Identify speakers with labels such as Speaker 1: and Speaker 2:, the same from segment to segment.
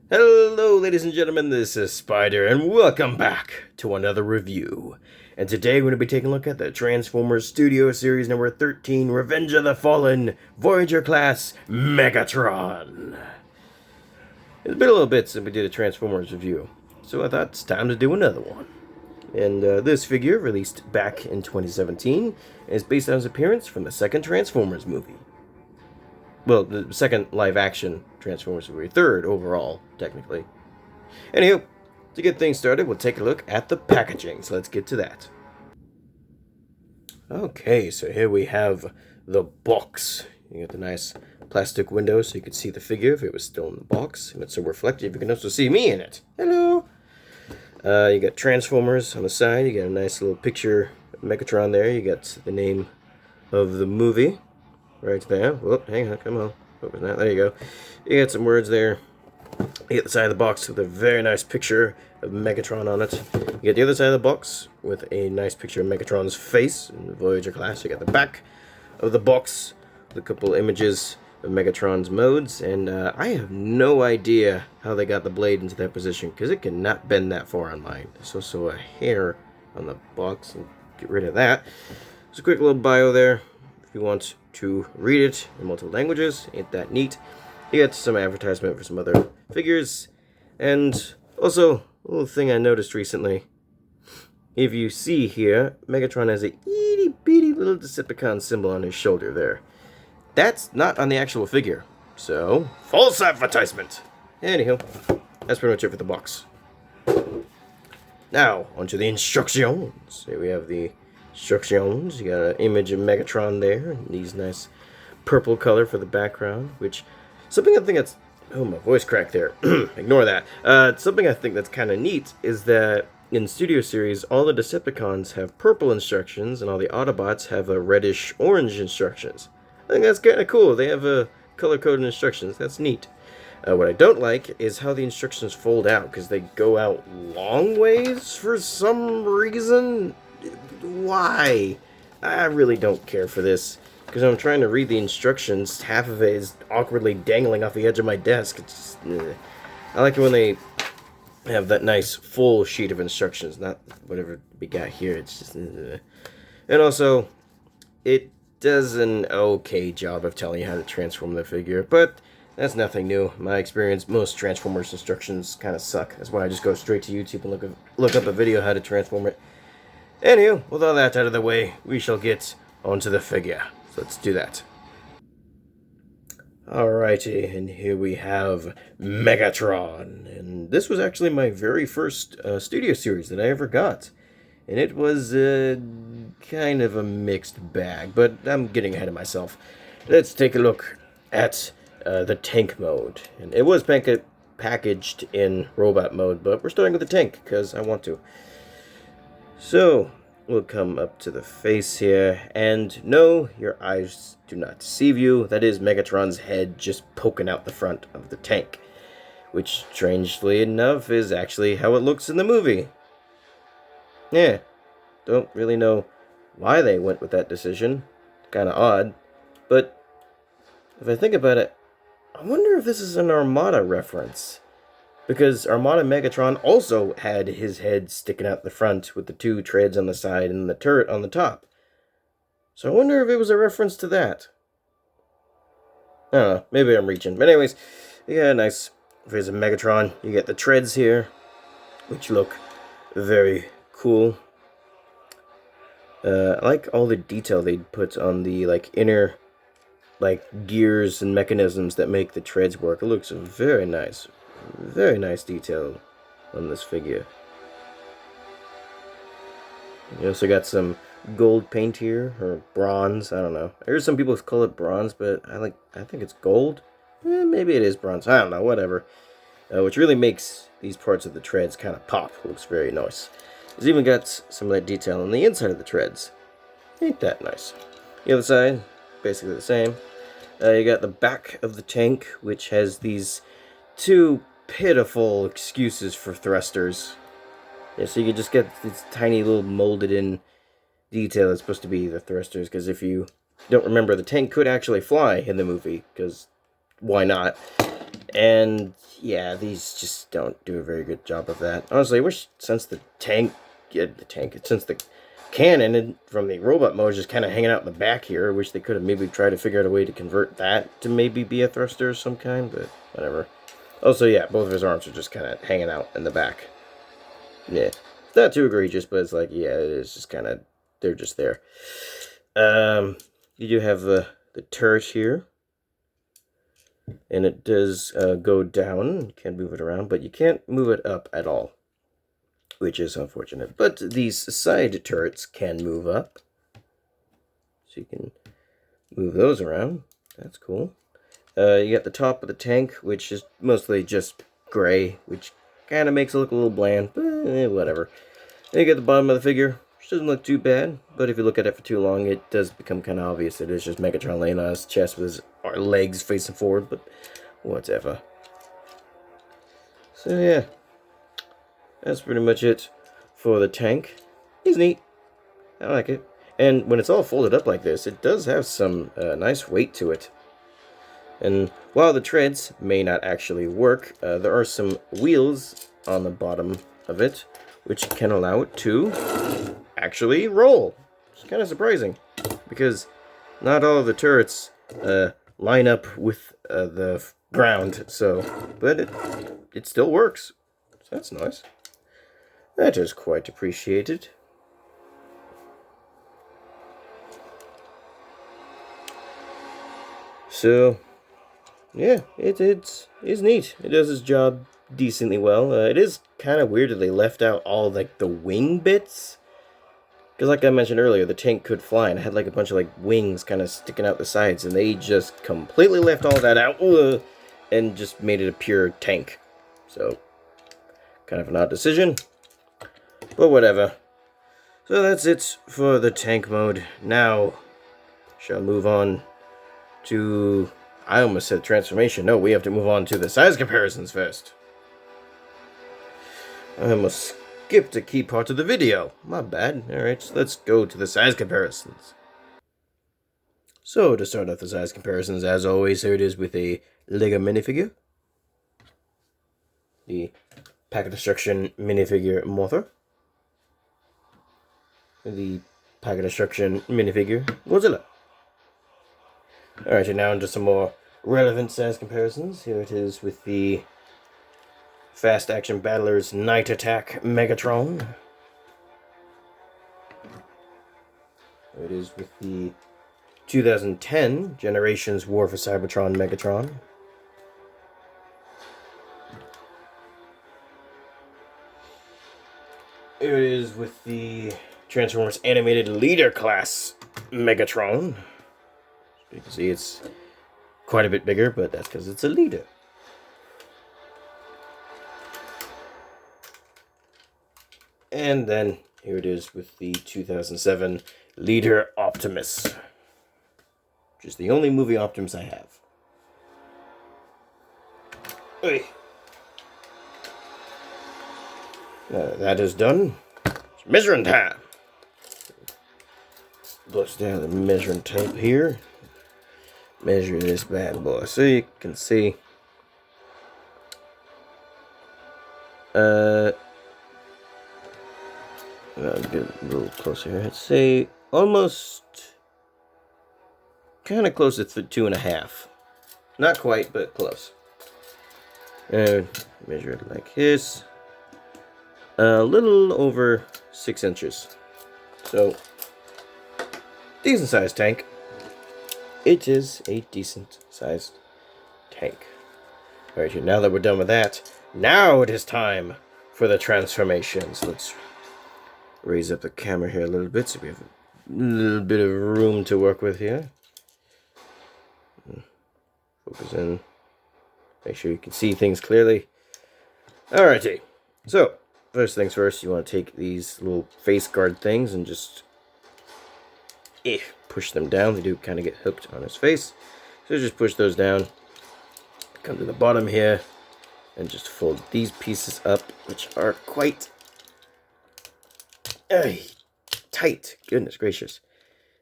Speaker 1: Hello, ladies and gentlemen, this is Spider, and welcome back to another review. And today we're going to be taking a look at the Transformers Studio Series number 13, Revenge of the Fallen Voyager class Megatron. It's been a little bit since we did a Transformers review, so I thought it's time to do another one. And this figure, released back in 2017, is based on his appearance from the second Transformers movie. Well, the second live-action Transformers movie. Third overall, technically. Anywho, to get things started, we'll take a look at the packaging. So let's get to that. Okay, so here we have the box. You got the nice plastic window so you could see the figure if it was still in the box. And it's so reflective, you can also see me in it. Hello! You got Transformers on the side. You got a nice little picture of Megatron there. You got the name of the movie right there. Whoop, hang on, come on. What was that? There you go. You got some words there. You get the side of the box with a very nice picture of Megatron on it. You get the other side of the box with a nice picture of Megatron's face in the Voyager class. You got the back of the box with a couple images of Megatron's modes. And I have no idea how they got the blade into that position, because it cannot bend that far on mine. There's also a hair on the box, and get rid of that. There's a quick little bio there if you want to read it in multiple languages. Ain't that neat? You got some advertisement for some other figures. And also, a little thing I noticed recently. If you see here, Megatron has a itty bitty little Decepticon symbol on his shoulder there. That's not on the actual figure. So, false advertisement! Anywho, that's pretty much it for the box. Now, onto the instructions. Here we have the instructions. You got an image of Megatron there, and these nice purple color for the background, which something I think that's, oh, my voice cracked there. Ignore that. Something I think that's kind of neat is that in Studio Series, all the Decepticons have purple instructions, and all the Autobots have a reddish orange instructions. I think that's kind of cool. They have a color-coded instructions. That's neat. What I don't like is how the instructions fold out, because they go out long ways for some reason. Why? I really don't care for this, because I'm trying to read the instructions. Half of it is awkwardly dangling off the edge of my desk. It's just, I like it when they have that nice full sheet of instructions, not whatever we got here. It's just, and also, it does an okay job of telling you how to transform the figure, but that's nothing new. In my experience, most Transformers instructions kind of suck. That's why I just go straight to YouTube and look up a video how to transform it. Anywho, with all that out of the way, we shall get onto the figure. So let's do that. Alrighty, and here we have Megatron. And this was actually my very first Studio Series that I ever got. And it was kind of a mixed bag, but I'm getting ahead of myself. Let's take a look at the tank mode. And it was packaged in robot mode, but we're starting with the tank, because I want to. So, we'll come up to the face here, and no, your eyes do not deceive you. That is Megatron's head just poking out the front of the tank, which, strangely enough, is actually how it looks in the movie. Yeah, don't really know why they went with that decision. Kind of odd, but if I think about it, I wonder if this is an Armada reference. Because Armada Megatron also had his head sticking out the front with the two treads on the side and the turret on the top. So I wonder if it was a reference to that. I don't know, maybe I'm reaching. But anyways, yeah, nice face of Megatron. You get the treads here, which look very cool. I like all the detail they put on the inner gears and mechanisms that make the treads work. It looks very nice. Very nice detail on this figure. You also got some gold paint here, or bronze, I don't know. I heard some people call it bronze, but I think it's gold. Maybe it is bronze, I don't know, whatever. Which really makes these parts of the treads kind of pop. Looks very nice. It's even got some of that detail on the inside of the treads. Ain't that nice. The other side, basically the same. You got the back of the tank, which has these two pitiful excuses for thrusters. Yeah, so you can just get this tiny little molded in detail that's supposed to be the thrusters, because if you don't remember, the tank could actually fly in the movie, because why not? And yeah, these just don't do a very good job of that. Honestly, I wish since the since the cannon from the robot mode is just kind of hanging out in the back here, I wish they could have maybe tried to figure out a way to convert that to maybe be a thruster of some kind, but whatever. Also, yeah, both of his arms are just kind of hanging out in the back. Yeah, it's not too egregious, but it's like, yeah, it's just kind of, they're just there. You do have the turret here. And it does go down. You can move it around, but you can't move it up at all, which is unfortunate. But these side turrets can move up, so you can move those around. That's cool. You got the top of the tank, which is mostly just gray, which kind of makes it look a little bland, but whatever. Then you get the bottom of the figure, which doesn't look too bad, but if you look at it for too long, it does become kind of obvious it is just Megatron laying on his chest with his legs facing forward, but whatever. So yeah, that's pretty much it for the tank. It's neat. I like it. And when it's all folded up like this, it does have some nice weight to it. And while the treads may not actually work, there are some wheels on the bottom of it, which can allow it to actually roll. It's kind of surprising, because not all of the turrets line up with the ground, but it still works. So that's nice. That is quite appreciated. So yeah, it's neat. It does its job decently well. It is kind of weird that they left out all like the wing bits, because like I mentioned earlier, the tank could fly and it had like a bunch of like wings kind of sticking out the sides, and they just completely left all that out and just made it a pure tank. So kind of an odd decision, but whatever. So that's it for the tank mode. Now shall move on to, I almost said transformation. No, we have to move on to the size comparisons first. I almost skipped a key part of the video. My bad. Alright, so let's go to the size comparisons. So, to start off the size comparisons, as always, here it is with a LEGO minifigure. The Pack of Destruction minifigure Mothra. The Pack of Destruction minifigure Godzilla. Alright, and now into some more relevant size comparisons. Here it is with the Fast Action Battlers Night Attack Megatron. Here it is with the 2010 Generations War for Cybertron Megatron. Here it is with the Transformers Animated Leader Class Megatron. You can see it's quite a bit bigger, but that's because it's a leader. And then here it is with the 2007 Leader Optimus, which is the only movie Optimus I have. Hey. That is done. It's measuring time. Bust down the measuring tape here. Measure this bad boy so you can see. I'll get a little closer here. I'd say almost kind of close to 2.5. Not quite, but close. And measure it like this. A little over 6 inches. So, decent sized tank. It is a decent sized tank. Alright, here, now that we're done with that, now it is time for the transformations. Let's raise up the camera here a little bit so we have a little bit of room to work with here. Focus in. Make sure you can see things clearly. Alrighty. So, first things first, you want to take these little face guard things and just push them down. They do kind of get hooked on his face. So just push those down. Come to the bottom here and just fold these pieces up, which are quite tight. Goodness gracious.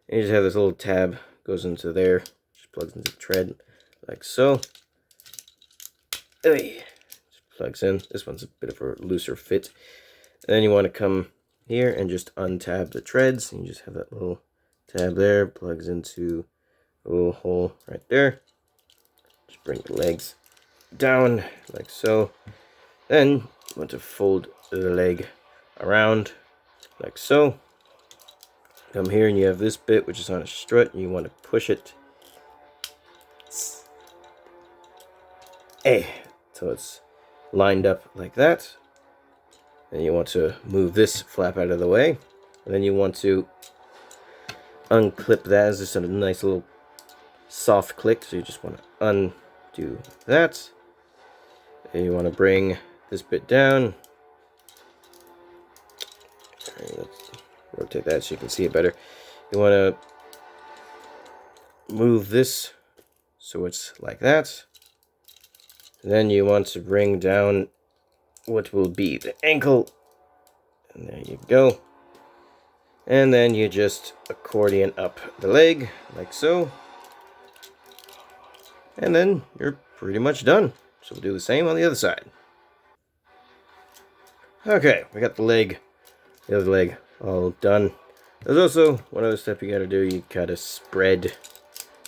Speaker 1: And you just have this little tab, goes into there, just plugs into the tread like so. Just plugs in. This one's a bit of a looser fit. And then you want to come here and just untab the treads. And you just have that little tab there. Plugs into a little hole right there. Just bring the legs down like so. Then you want to fold the leg around like so. Come here and you have this bit which is on a strut, and you want to push it so it's lined up like that. And you want to move this flap out of the way, and then you want to unclip that. It's just a nice little soft click, so you just want to undo that. And you want to bring this bit down. Let's rotate that so you can see it better. You want to move this so it's like that. And then you want to bring down what will be the ankle. And there you go. And then you just accordion up the leg like so. And then you're pretty much done. So we'll do the same on the other side. Okay, we got the other leg all done. There's also one other step you gotta do. You gotta spread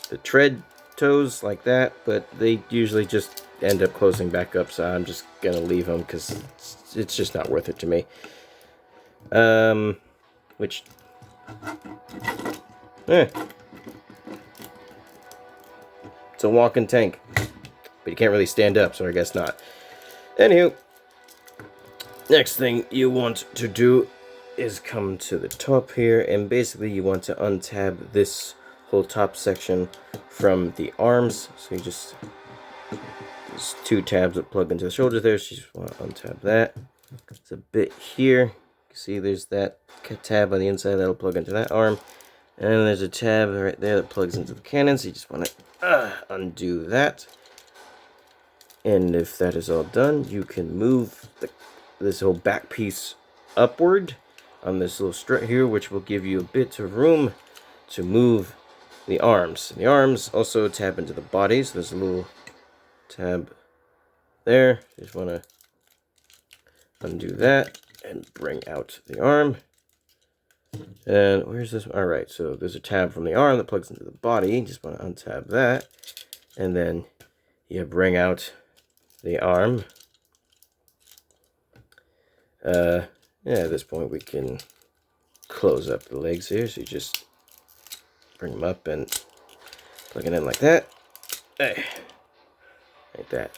Speaker 1: the tread toes like that, but they usually just end up closing back up, so I'm just gonna leave them because it's just not worth it to me. It's a walking tank, but you can't really stand up, so I guess not. Anywho, next thing you want to do is come to the top here, and basically you want to untab this whole top section from the arms. So you just, there's two tabs that plug into the shoulder there, so you just want to untab that. It's a bit here. You can see there's that tab on the inside that'll plug into that arm, and then there's a tab right there that plugs into the cannon, so you just want to undo that. And if that is all done, you can move this whole back piece upward on this little strut here, which will give you a bit of room to move the arms. And the arms also tab into the body, so there's a little tab there. You just want to undo that and bring out the arm. And where's this? All right, so there's a tab from the arm that plugs into the body. You just want to untab that, and then you bring out the arm. Yeah, at this point we can close up the legs here, so you just bring them up and plug it in like that. Hey, like that.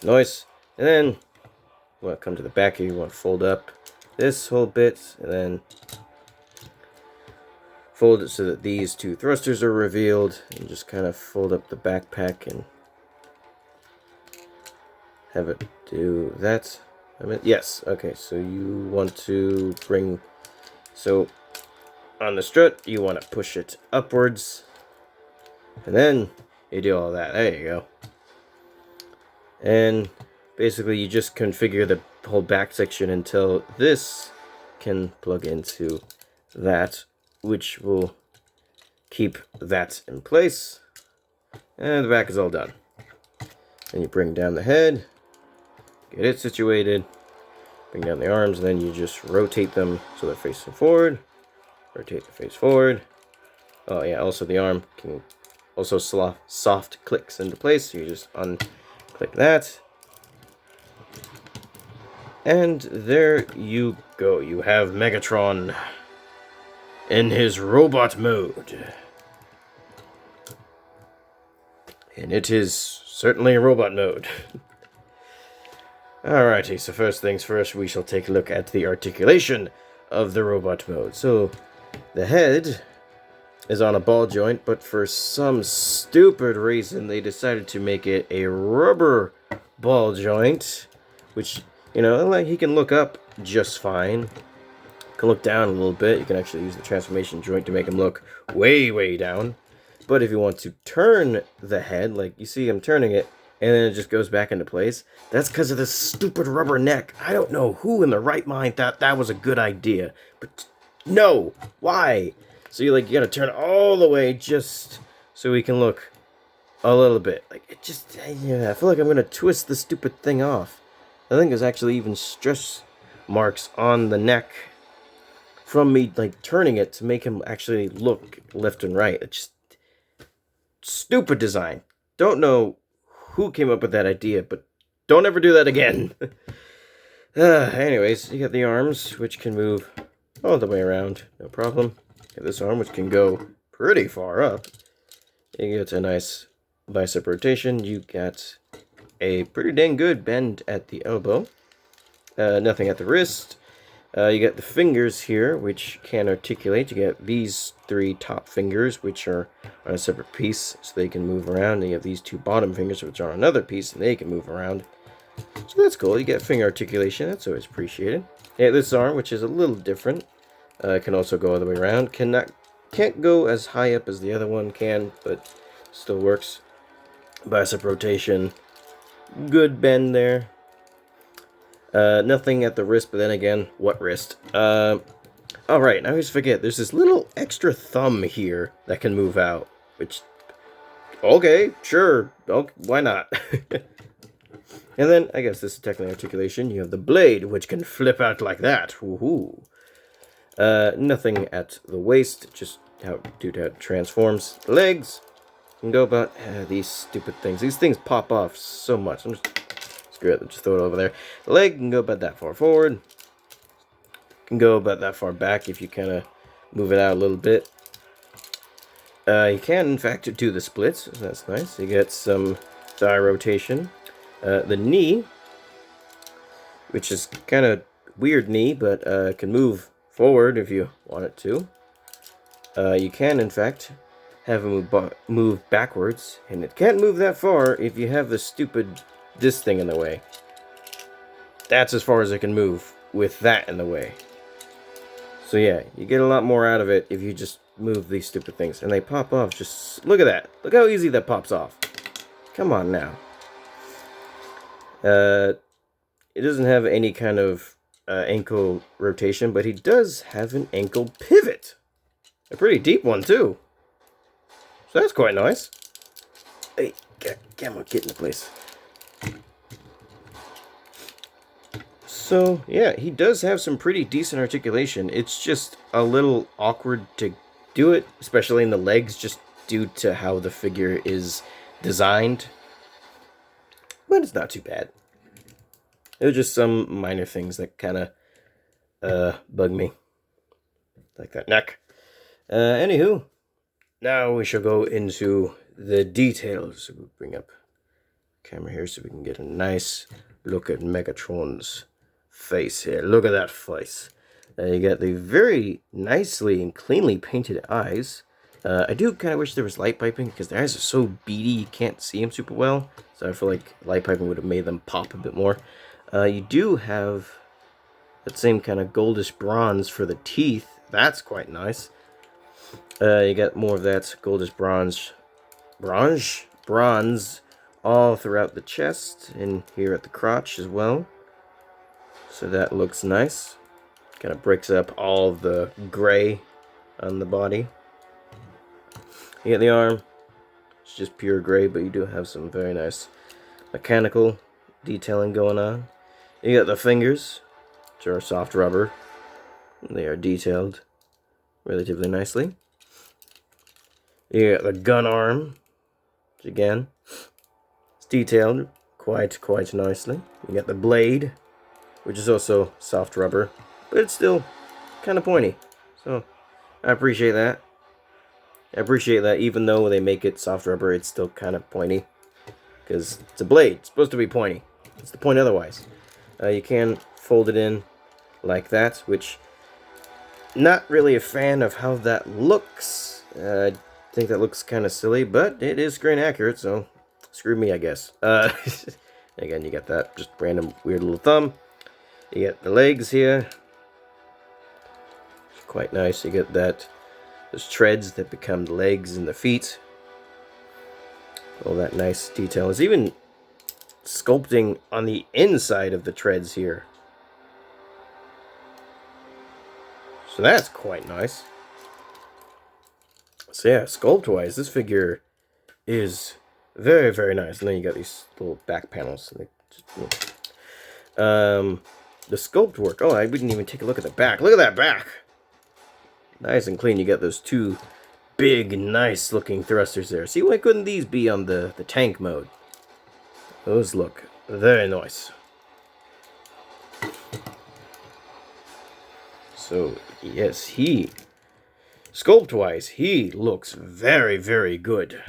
Speaker 1: Nice. And then you want to come to the back here, you want to fold up this whole bit, and then fold it so that these two thrusters are revealed, and just kind of fold up the backpack and have it do that. Yes, okay, so you want to bring, so on the strut, you want to push it upwards, and then you do all that. There you go. And basically you just configure the whole back section until this can plug into that, which will keep that in place. And the back is all done. Then you bring down the head, get it situated, bring down the arms, and then you just rotate them so they're facing forward. Rotate the face forward. Oh yeah, also the arm can also soft clicks into place, so you just unclick that. And there you go. You have Megatron in his robot mode. And it is certainly robot mode. Alrighty, so first things first, we shall take a look at the articulation of the robot mode. So, the head is on a ball joint, but for some stupid reason, they decided to make it a rubber ball joint, which, you know, like, he can look up just fine. You can look down a little bit. You can actually use the transformation joint to make him look way, way down. But if you want to turn the head, like you see him turning it, and then it just goes back into place, that's because of this stupid rubber neck. I don't know who in the right mind thought that was a good idea. But no, why? So you gotta turn it all the way just so he can look a little bit. Like, it just, yeah, I feel like I'm gonna twist the stupid thing off. I think there's actually even stress marks on the neck from me, like, turning it to make him actually look left and right. It's just stupid design. Don't know who came up with that idea, but don't ever do that again. Anyways, you got the arms, which can move all the way around, no problem. You got this arm, which can go pretty far up. You get a nice bicep rotation. You got a pretty dang good bend at the elbow. Nothing at the wrist. You got the fingers here, which can articulate. You get these 3 top fingers, which are on a separate piece, so they can move around. And you have these 2 bottom fingers, which are on another piece, and they can move around. So that's cool. You get finger articulation. That's always appreciated. Yeah, this arm, which is a little different, can also go all the way around. Can't go as high up as the other one can, but still works. Bicep rotation. Good bend there. Nothing at the wrist, but then again, what wrist? Alright, I always forget. There's this little extra thumb here that can move out, which, okay, sure, okay, why not? And then, I guess this is technically articulation. You have the blade, which can flip out like that. Woohoo! Nothing at the waist, just due to how it transforms. The legs can go about these stupid things. These things pop off so much. I'm just screw it, just throw it over there. The leg can go about that far forward. Can go about that far back if you kind of move it out a little bit. You can, in fact, do the splits. So that's nice. You get some thigh rotation. The knee, which is kind of weird knee, but can move forward if you want it to. You can, in fact, have it move backwards, and it can't move that far if you have this thing in the way. That's as far as it can move with that in the way. So yeah, you get a lot more out of it if you just move these stupid things. And they pop off. Just look at that. Look how easy that pops off. Come on now. It doesn't have any kind of ankle rotation, but he does have an ankle pivot. A pretty deep one, too. So that's quite nice. Hey, come on, get in the place. So, yeah, he does have some pretty decent articulation. It's just a little awkward to do it, especially in the legs, just due to how the figure is designed. But it's not too bad. It was just some minor things that kind of bug me. Like that neck. Anywho, now we shall go into the details. We'll bring up the camera here so we can get a nice look at Megatron's face here. Look at that face. You got the very nicely and cleanly painted eyes. I do kind of wish there was light piping because the eyes are so beady you can't see them super well. So I feel like light piping would have made them pop a bit more. You do have that same kind of goldish bronze for the teeth. That's quite nice. You got more of that goldish bronze all throughout the chest and here at the crotch as well. So that looks nice. Kind of breaks up all of the gray on the body. You got the arm. It's just pure gray, but you do have some very nice mechanical detailing going on. You got the fingers, which are soft rubber. They are detailed relatively nicely. You got the gun arm, which again, it's detailed quite nicely. You got the blade, which is also soft rubber, but it's still kind of pointy. So I appreciate that. I appreciate that even though they make it soft rubber, it's still kind of pointy. Because it's a blade. It's supposed to be pointy. It's the point otherwise. You can fold it in like that, which not really a fan of how that looks. I think that looks kind of silly, but it is screen accurate, so screw me, I guess. Again, you got that just random weird little thumb. You get the legs here. Quite nice. You get those treads that become the legs and the feet. All that nice detail. There's even sculpting on the inside of the treads here. So that's quite nice. So yeah, sculpt-wise, this figure is Very, very nice. And then you got these little back panels. The sculpt work. Oh, I wouldn't even take a look at the back. Look at that back. Nice and clean. You got those two big, nice looking thrusters there. See, why couldn't these be on the tank mode? Those look very nice. So, yes, sculpt-wise, he looks very, very good.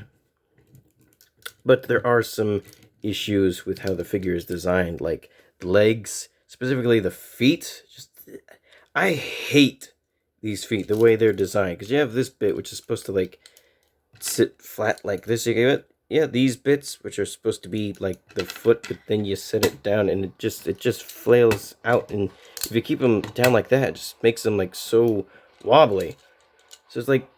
Speaker 1: But there are some issues with how the figure is designed, like the legs, specifically the feet. I hate these feet, the way they're designed, because you have this bit which is supposed to like sit flat like this. You get it? Yeah, these bits which are supposed to be like the foot, but then you set it down and it just flails out. And if you keep them down like that, it just makes them like so wobbly. So it's like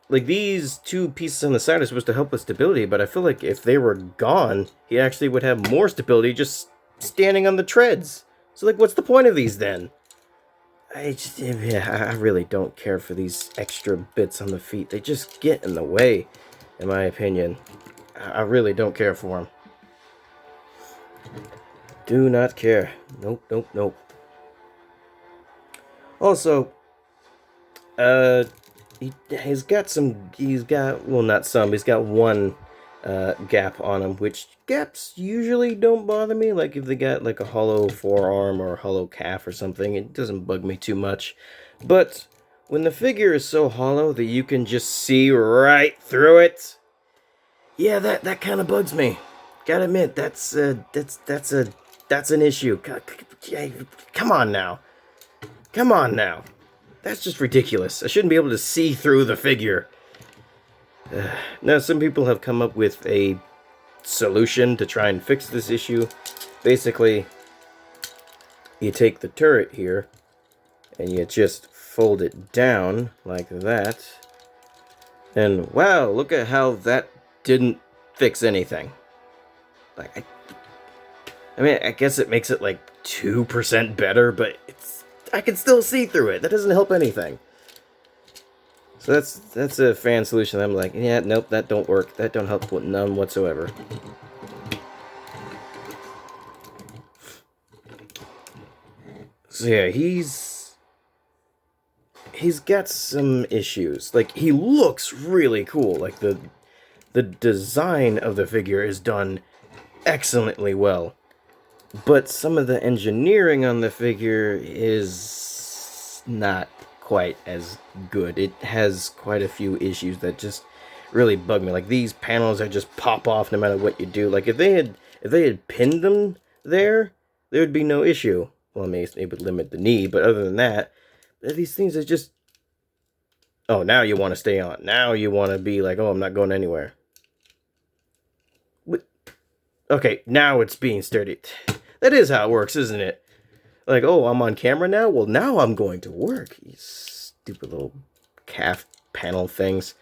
Speaker 1: these two pieces on the side are supposed to help with stability, but I feel like if they were gone, he actually would have more stability just standing on the treads. So like, what's the point of these then? I really don't care for these extra bits on the feet. They just get in the way, in my opinion. I really don't care for them. Do not care. Nope, nope, nope. Also, he's got one gap on him, which gaps usually don't bother me. Like if they got like a hollow forearm or a hollow calf or something, it doesn't bug me too much. But when the figure is so hollow that you can just see right through it, yeah, that kind of bugs me. Gotta admit, that's an issue. Come on now. Come on now. That's just ridiculous. I shouldn't be able to see through the figure. Now, some people have come up with a solution to try and fix this issue. Basically, you take the turret here, and you just fold it down like that. And wow, look at how that didn't fix anything. Like, I mean, I guess it makes it like 2% better, but I can still see through it. That doesn't help anything. So that's a fan solution. I'm like, yeah, nope, that don't work. That don't help with none whatsoever. So yeah, he's got some issues. Like, he looks really cool. Like the design of the figure is done excellently well. But some of the engineering on the figure is not quite as good. It has quite a few issues that just really bug me. Like these panels that just pop off no matter what you do. Like if they had pinned them there would be no issue. Well, I mean, it would limit the knee, but other than that, these things are just... Oh, now you want to stay on. Now you want to be like, oh, I'm not going anywhere. What? Okay, now it's being sturdy. That is how it works, isn't it? Like, oh, I'm on camera now? Well, now I'm going to work. You stupid little calf panel things.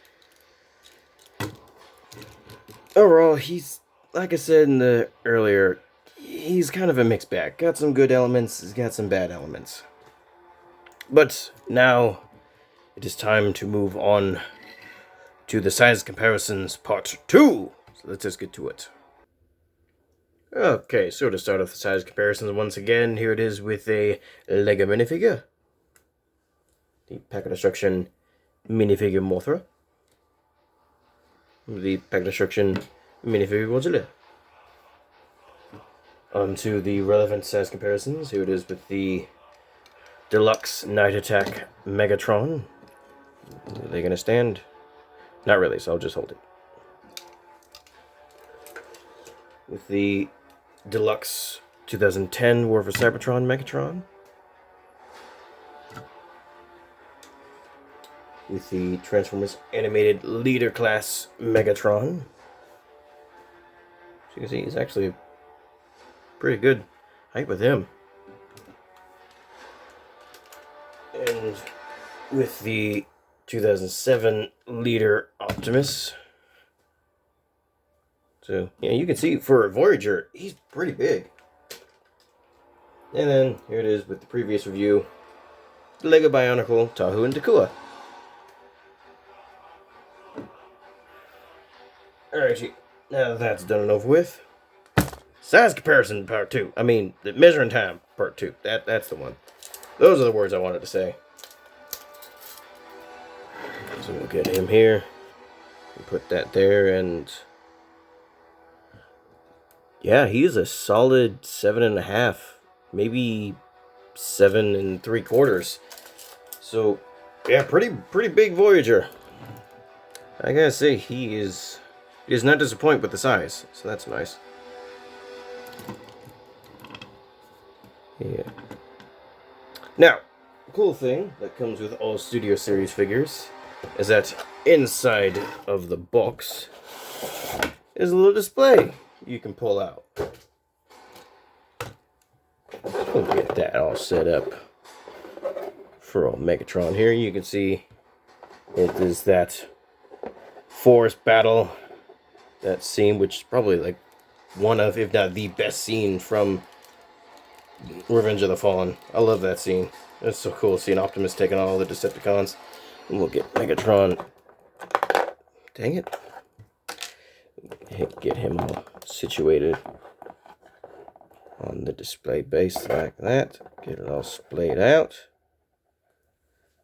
Speaker 1: Overall, he's, like I said in the earlier, he's kind of a mixed bag. Got some good elements, he's got some bad elements. But now, it is time to move on to the size comparisons part 2. So let's just get to it. Okay, so to start off the size comparisons once again, here it is with a LEGO minifigure. The Packet Destruction minifigure Mothra. The Packet Destruction minifigure Godzilla. On to the relevant size comparisons. Here it is with the Deluxe Night Attack Megatron. Are they going to stand? Not really, so I'll just hold it. With the Deluxe 2010 War for Cybertron Megatron. With the Transformers Animated Leader Class Megatron. So you can see he's actually pretty good height with him. And with the 2007 Leader Optimus. So, yeah, you can see for a Voyager, he's pretty big. And then, here it is with the previous review. The LEGO Bionicle, Tahu and Takua. Alrighty. now that that's done and over with, size comparison part 2. I mean, the measuring time part 2. That's the one. Those are the words I wanted to say. So we'll get him here. And put that there, and yeah, he's a solid 7.5, maybe 7 3/4. So yeah, pretty big Voyager. I gotta say, he is not disappointed with the size, so that's nice. Yeah. Now, the cool thing that comes with all Studio Series figures is that inside of the box is a little display you can pull out. We'll get that all set up for old Megatron here. You can see it is that forest battle, that scene, which is probably like one of, if not the best scene from Revenge of the Fallen. I love that scene. It's so cool seeing Optimus taking all the Decepticons. And we'll get Megatron. Dang it. Get him all situated on the display base like that. Get it all splayed out.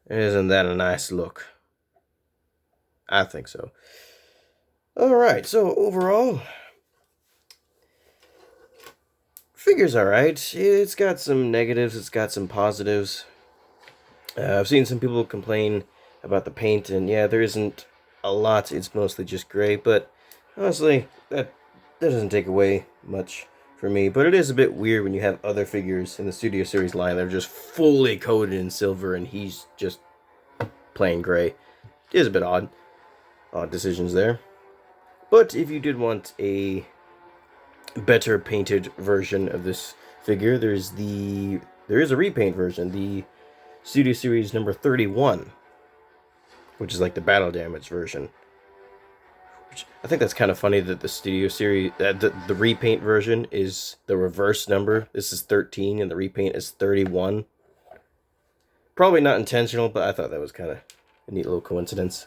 Speaker 1: Isn't that a nice look? I think so. Alright, so overall, figure's alright. It's got some negatives, it's got some positives. I've seen some people complain about the paint, and yeah, there isn't a lot. It's mostly just gray, but honestly, that doesn't take away much for me. But it is a bit weird when you have other figures in the Studio Series line that are just fully coated in silver, and he's just plain gray. It is a bit odd. Odd decisions there. But if you did want a better painted version of this figure, there is a repaint version, the Studio Series number 31, which is like the battle damage version. Which I think that's kind of funny that the Studio Series, the repaint version is the reverse number. This is 13 and the repaint is 31. Probably not intentional, but I thought that was kind of a neat little coincidence.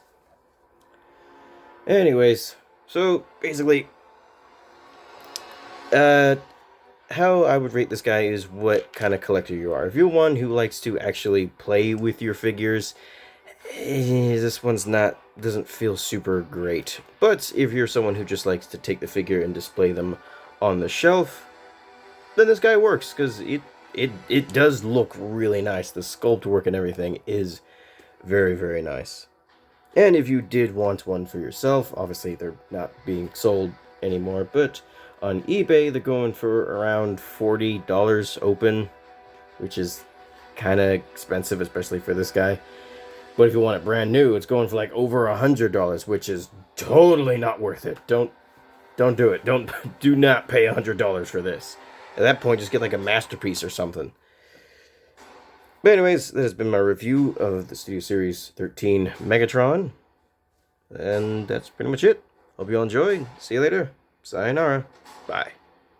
Speaker 1: Anyways, so basically, how I would rate this guy is what kind of collector you are. If you're one who likes to actually play with your figures, this one's doesn't feel super great. But if you're someone who just likes to take the figure and display them on the shelf, then this guy works, because it does look really nice. The sculpt work and everything is very, very nice. And if you did want one for yourself, obviously they're not being sold anymore, but on eBay they're going for around $40 open, which is kind of expensive, especially for this guy. But if you want it brand new, it's going for like over $100, which is totally not worth it. Don't do it. Do not pay $100 for this. At that point, just get like a masterpiece or something. But anyways, that has been my review of the Studio Series 13 Megatron. And that's pretty much it. Hope you all enjoyed. See you later. Sayonara. Bye.